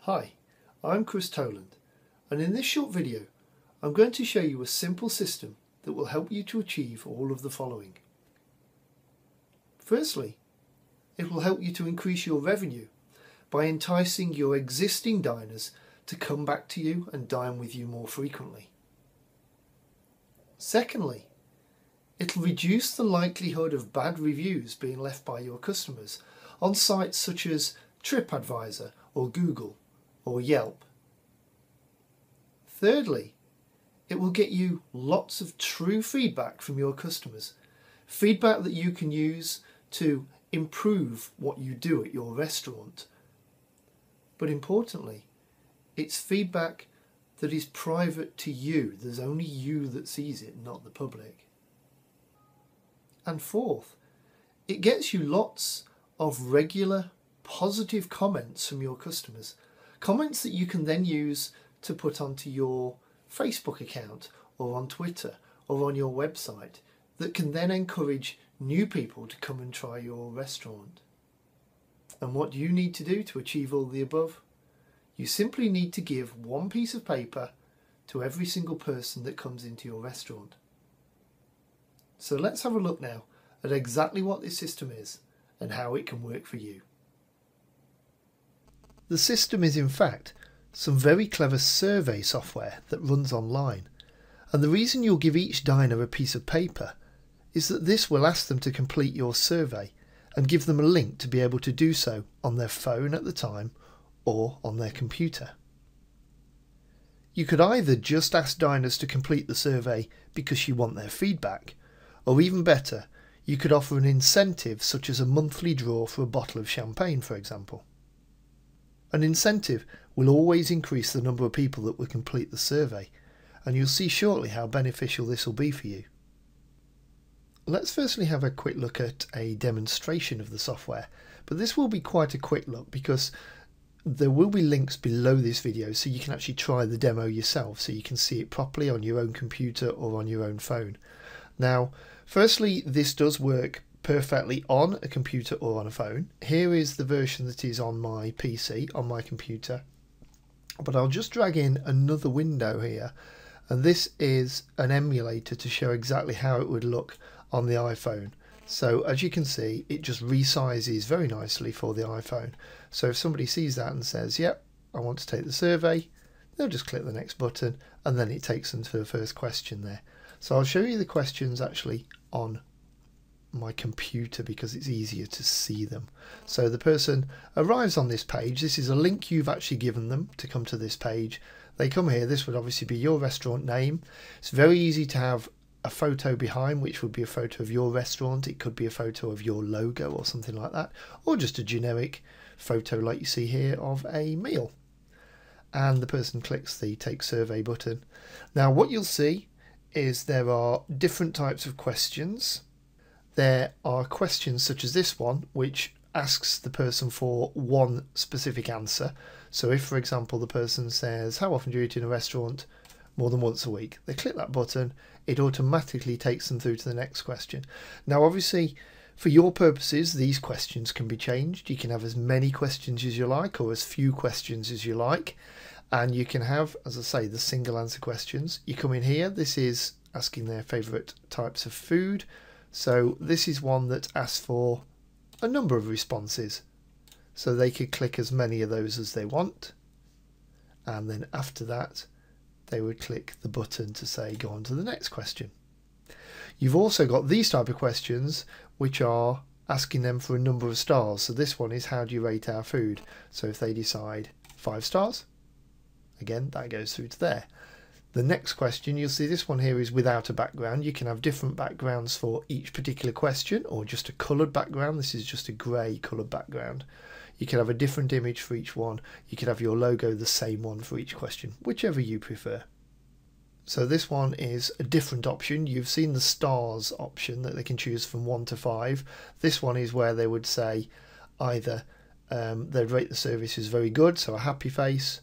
Hi, I'm Chris Toland, and in this short video I'm going to show you a simple system that will help you to achieve all of the following. Firstly, it will help you to increase your revenue by enticing your existing diners to come back to you and dine with you more frequently. Secondly, it'll reduce the likelihood of bad reviews being left by your customers on sites such as Tripadvisor or Google or Yelp. Thirdly, it will get you lots of true feedback from your customers, feedback that you can use to improve what you do at your restaurant. But importantly, it's feedback that is private to you. There's only you that sees it, not the public. And fourth, it gets you lots of regular positive comments from your customers. Comments that you can then use to put onto your Facebook account or on Twitter or on your website that can then encourage new people to come and try your restaurant. And what do you need to do to achieve all the above? You simply need to give one piece of paper to every single person that comes into your restaurant. So let's have a look now at exactly what this system is and how it can work for you. The system is in fact some very clever survey software that runs online, and the reason you'll give each diner a piece of paper is that this will ask them to complete your survey and give them a link to be able to do so on their phone at the time or on their computer. You could either just ask diners to complete the survey because you want their feedback, or even better, you could offer an incentive such as a monthly draw for a bottle of champagne, for example. An incentive will always increase the number of people that will complete the survey, and you'll see shortly how beneficial this will be for you. Let's firstly have a quick look at a demonstration of the software, but this will be quite a quick look because there will be links below this video so you can actually try the demo yourself, so you can see it properly on your own computer or on your own phone. Now, firstly, this does work perfectly on a computer or on a phone. Here is the version that is on my PC, on my computer, but I'll just drag in another window here, and this is an emulator to show exactly how it would look on the iPhone. So as you can see, it just resizes very nicely for the iPhone. So if somebody sees that and says, yep, I want to take the survey, they'll just click the next button and then it takes them to the first question there. So I'll show you the questions actually on my computer because it's easier to see them. So the person arrives on this page. This is a link you've actually given them to come to this page. They come here. This would obviously be your restaurant name. It's very easy to have a photo behind, which would be a photo of your restaurant. It could be a photo of your logo or something like that, or just a generic photo like you see here of a meal. And the person clicks the take survey button. Now what you'll see is there are different types of questions. There are questions such as this one, which asks the person for one specific answer. So if, for example, the person says, how often do you eat in a restaurant? More than once a week. They click that button, it automatically takes them through to the next question. Now obviously, for your purposes, these questions can be changed. You can have as many questions as you like or as few questions as you like. And you can have, as I say, the single answer questions. You come in here, this is asking their favourite types of food. So this is one that asks for a number of responses. So they could click as many of those as they want. And then after that, they would click the button to say, go on to the next question. You've also got these type of questions, which are asking them for a number of stars. So this one is, how do you rate our food? So if they decide 5 stars, again, that goes through to there. The next question, you'll see this one here is without a background. You can have different backgrounds for each particular question, or just a coloured background. This is just a grey coloured background. You can have a different image for each one. You can have your logo the same one for each question, whichever you prefer. So this one is a different option. You've seen the stars option that they can choose from 1 to 5. This one is where they would say either they'd rate the service as very good, so a happy face,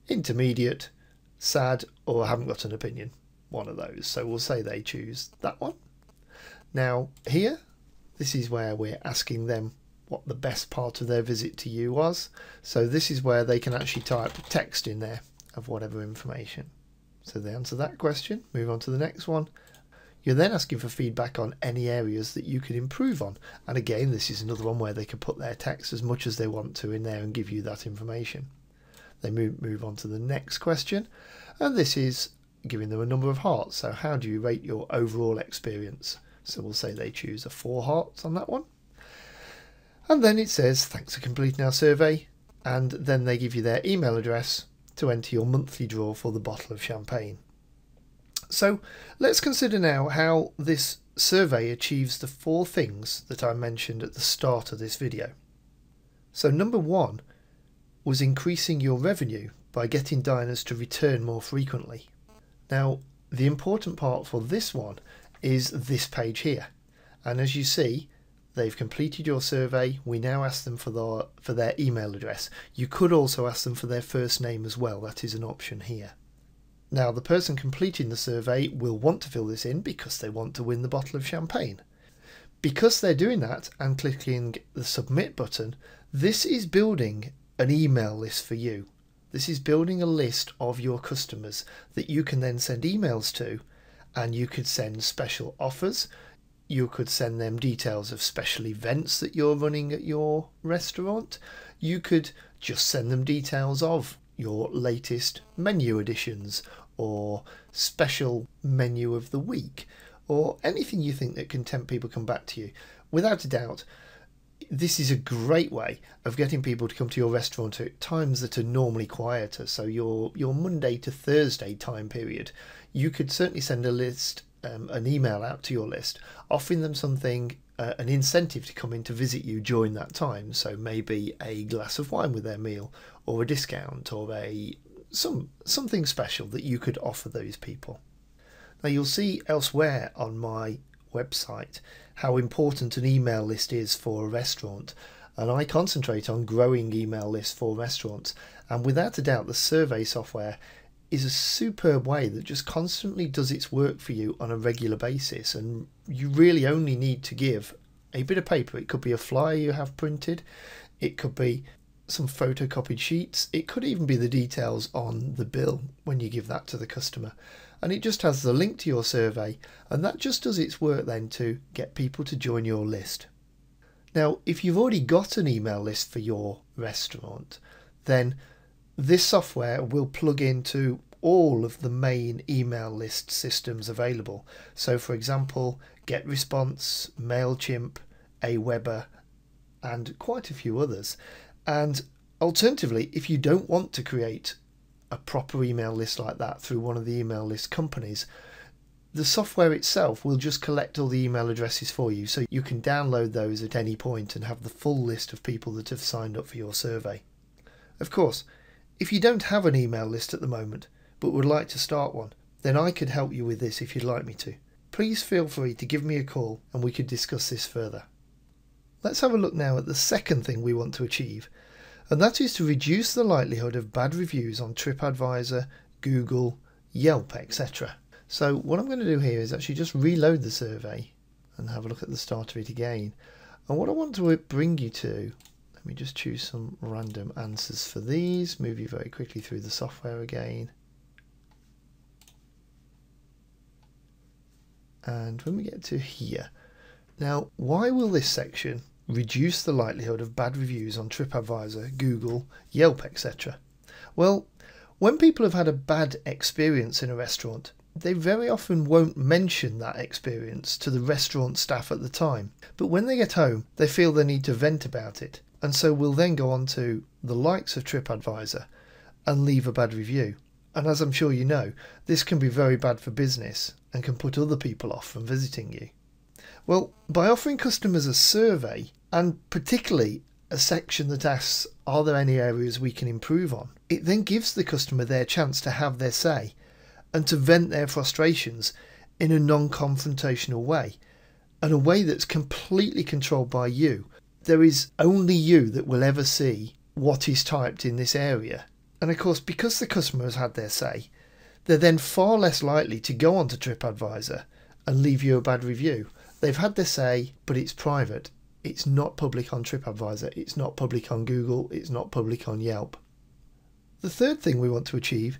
intermediate, sad, or haven't got an opinion. One of those. So we'll say they choose that one. Now here, this is where we're asking them what the best part of their visit to you was. So this is where they can actually type text in there of whatever information. So they answer that question, move on to the next one. You're then asking for feedback on any areas that you could improve on. And again, this is another one where they can put their text as much as they want to in there and give you that information. They move on to the next question. And this is giving them a number of hearts. So how do you rate your overall experience? So we'll say they choose a 4 hearts on that one. And then it says, thanks for completing our survey. And then they give you their email address to enter your monthly draw for the bottle of champagne. So let's consider now how this survey achieves the 4 things that I mentioned at the start of this video. So number 1 was increasing your revenue by getting diners to return more frequently. Now, the important part for this one is this page here. And as you see, they've completed your survey. We now ask them for their email address. You could also ask them for their first name as well. That is an option here. Now, the person completing the survey will want to fill this in because they want to win the bottle of champagne. Because they're doing that and clicking the submit button, this is building an email list for you. This is building a list of your customers that you can then send emails to, and you could send special offers. You could send them details of special events that you're running at your restaurant. You could just send them details of your latest menu additions or special menu of the week or anything you think that can tempt people to come back to you. Without a doubt, this is a great way of getting people to come to your restaurant at times that are normally quieter. So your Monday to Thursday time period, you could certainly send a list, an email out to your list, offering them something, an incentive to come in to visit you during that time. So maybe a glass of wine with their meal, or a discount, or something special that you could offer those people. Now you'll see elsewhere on my website how important an email list is for a restaurant, and I concentrate on growing email lists for restaurants, and without a doubt the survey software is a superb way that just constantly does its work for you on a regular basis. And you really only need to give a bit of paper. It could be a flyer you have printed, it could be some photocopied sheets, it could even be the details on the bill when you give that to the customer, and it just has the link to your survey, and that just does its work then to get people to join your list. Now, if you've already got an email list for your restaurant, then this software will plug into all of the main email list systems available. So for example, GetResponse, MailChimp, Aweber, and quite a few others. And alternatively, if you don't want to create a proper email list like that through one of the email list companies, the software itself will just collect all the email addresses for you, so you can download those at any point and have the full list of people that have signed up for your survey. Of course, if you don't have an email list at the moment but would like to start one, then I could help you with this if you'd like me to. Please feel free to give me a call and we could discuss this further. Let's have a look now at the second thing we want to achieve, and that is to reduce the likelihood of bad reviews on Tripadvisor, Google, Yelp, etc. So what I'm going to do here is actually just reload the survey and have a look at the start of it again. And what I want to bring you to, let me just choose some random answers for these, move you very quickly through the software again. And when we get to here, now why will this section reduce the likelihood of bad reviews on Tripadvisor, Google, Yelp, etc.? Well, when people have had a bad experience in a restaurant, they very often won't mention that experience to the restaurant staff at the time. But when they get home, they feel the need to vent about it, and so will then go on to the likes of Tripadvisor and leave a bad review. And as I'm sure you know, this can be very bad for business and can put other people off from visiting you. Well, by offering customers a survey, and particularly a section that asks, are there any areas we can improve on? It then gives the customer their chance to have their say and to vent their frustrations in a non-confrontational way, and a way that's completely controlled by you. There is only you that will ever see what is typed in this area. And of course, because the customer has had their say, they're then far less likely to go onto Tripadvisor and leave you a bad review. They've had their say, but it's private. It's not public on Tripadvisor, it's not public on Google, it's not public on Yelp. The third thing we want to achieve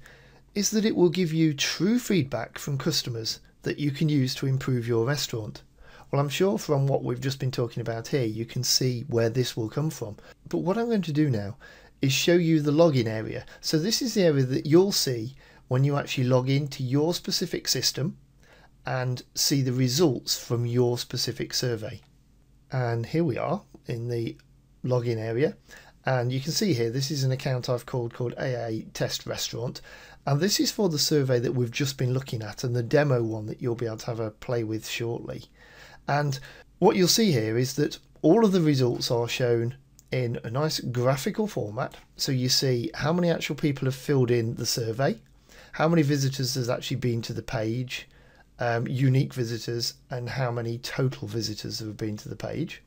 is that it will give you true feedback from customers that you can use to improve your restaurant. Well, I'm sure from what we've just been talking about here, you can see where this will come from. But what I'm going to do now is show you the login area. So this is the area that you'll see when you actually log into your specific system and see the results from your specific survey. And here we are in the login area, and you can see here this is an account I've called AA Test Restaurant, and this is for the survey that we've just been looking at and the demo one that you'll be able to have a play with shortly. And what you'll see here is that all of the results are shown in a nice graphical format. So you see how many actual people have filled in the survey, how many visitors there's actually been to the page, unique visitors, and how many total visitors have been to the page.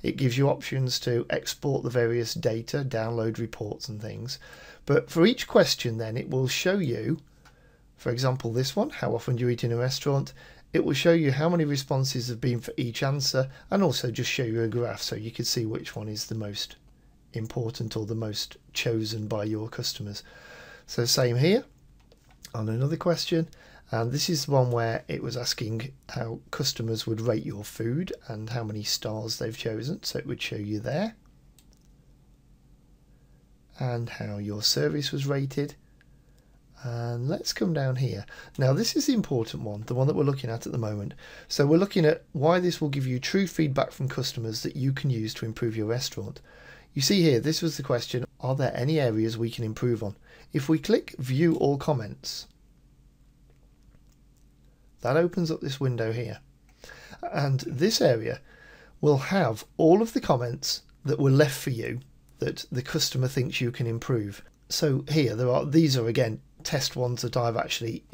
It gives you options to export the various data, download reports and things. But for each question then it will show you, for example this one, how often do you eat in a restaurant? It will show you how many responses have been for each answer, and also just show you a graph so you can see which one is the most important or the most chosen by your customers. So same here on another question, and this is one where it was asking how customers would rate your food and how many stars they've chosen, so it would show you there, and how your service was rated. And let's come down here. Now this is the important one, the one that we're looking at the moment. So we're looking at why this will give you true feedback from customers that you can use to improve your restaurant. You see here, this was the question, are there any areas we can improve on? If we click view all comments, that opens up this window here. And this area will have all of the comments that were left for you that the customer thinks you can improve. So here, these are again test ones that I've actually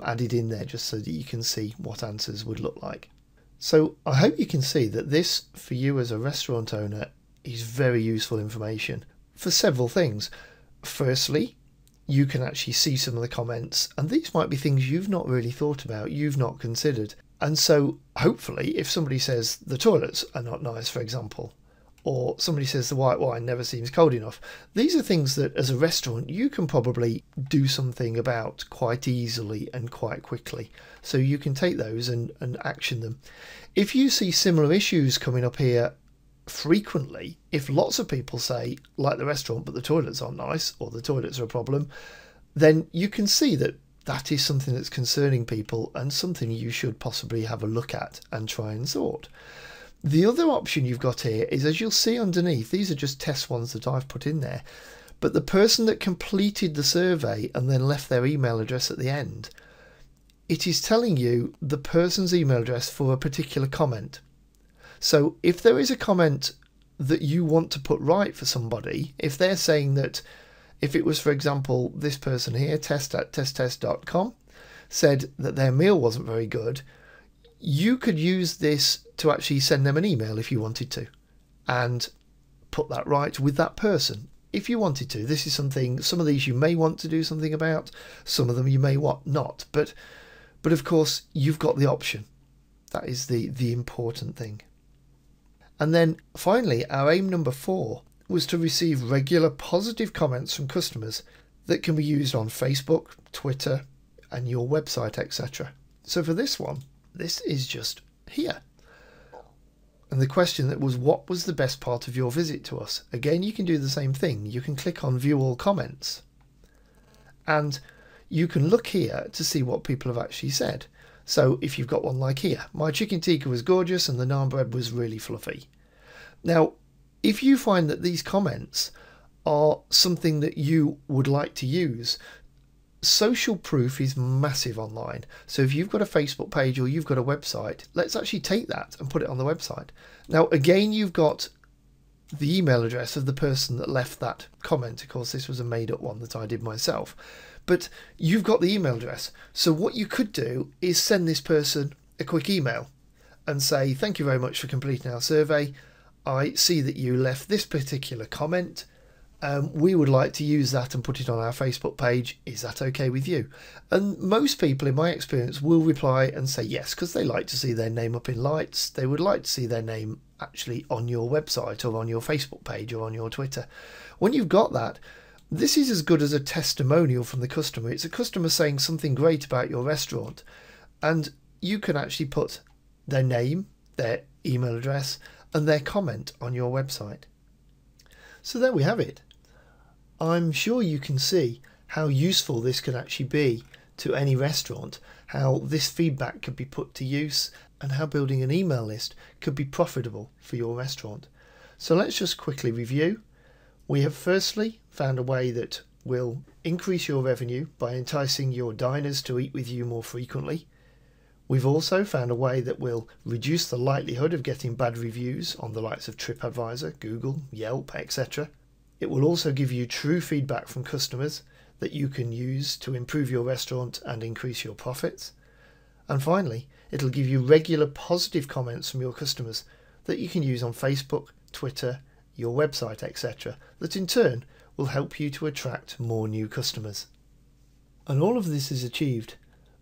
added in there just so that you can see what answers would look like. So I hope you can see that this, for you as a restaurant owner, is very useful information for several things. Firstly, you can actually see some of the comments, and these might be things you've not really thought about, you've not considered. And so hopefully if somebody says the toilets are not nice, for example, or somebody says the white wine never seems cold enough, these are things that as a restaurant you can probably do something about quite easily and quite quickly. So you can take those and action them. If you see similar issues coming up here frequently, if lots of people say, like the restaurant, but the toilets aren't nice, or the toilets are a problem, then you can see that that is something that's concerning people and something you should possibly have a look at and try and sort. The other option you've got here is, as you'll see underneath, these are just test ones that I've put in there, but the person that completed the survey and then left their email address at the end, it is telling you the person's email address for a particular comment. So if there is a comment that you want to put right for somebody, if they're saying that, if it was, for example, this person here, test@testtest.com, said that their meal wasn't very good, you could use this to actually send them an email if you wanted to, and put that right with that person if you wanted to. This is something, some of these you may want to do something about, some of them you may not, but of course you've got the option. That is the important thing. And then finally, our aim number 4 was to receive regular positive comments from customers that can be used on Facebook, Twitter, and your website, etc. So for this one, this is just here. And the question that was, what was the best part of your visit to us? Again, you can do the same thing. You can click on view all comments, and you can look here to see what people have actually said. So if you've got one like here, my chicken tikka was gorgeous and the naan bread was really fluffy. Now, if you find that these comments are something that you would like to use, social proof is massive online. So if you've got a Facebook page or you've got a website, let's actually take that and put it on the website. Now, again, you've got the email address of the person that left that comment. Of course, this was a made-up one that I did myself. But you've got the email address. So what you could do is send this person a quick email and say, thank you very much for completing our survey. I see that you left this particular comment. We would like to use that and put it on our Facebook page. Is that okay with you? And most people, in my experience, will reply and say yes, because they like to see their name up in lights. They would like to see their name actually on your website or on your Facebook page or on your Twitter. When you've got that, this is as good as a testimonial from the customer. It's a customer saying something great about your restaurant, and you can actually put their name, their email address, and their comment on your website. So there we have it. I'm sure you can see how useful this can actually be to any restaurant, how this feedback could be put to use, and how building an email list could be profitable for your restaurant. So let's just quickly review. We have firstly found a way that will increase your revenue by enticing your diners to eat with you more frequently. We've also found a way that will reduce the likelihood of getting bad reviews on the likes of Tripadvisor, Google, Yelp, etc. It will also give you true feedback from customers that you can use to improve your restaurant and increase your profits. And finally, it'll give you regular positive comments from your customers that you can use on Facebook, Twitter, your website, etc. that in turn will help you to attract more new customers. And all of this is achieved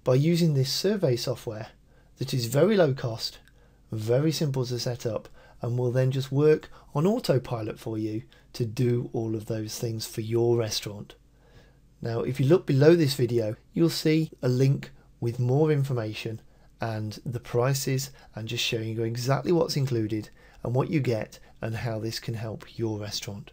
by using this survey software that is very low cost, very simple to set up, and will then just work on autopilot for you to do all of those things for your restaurant. Now, if you look below this video, you'll see a link with more information and the prices, and just showing you exactly what's included and what you get and how this can help your restaurant.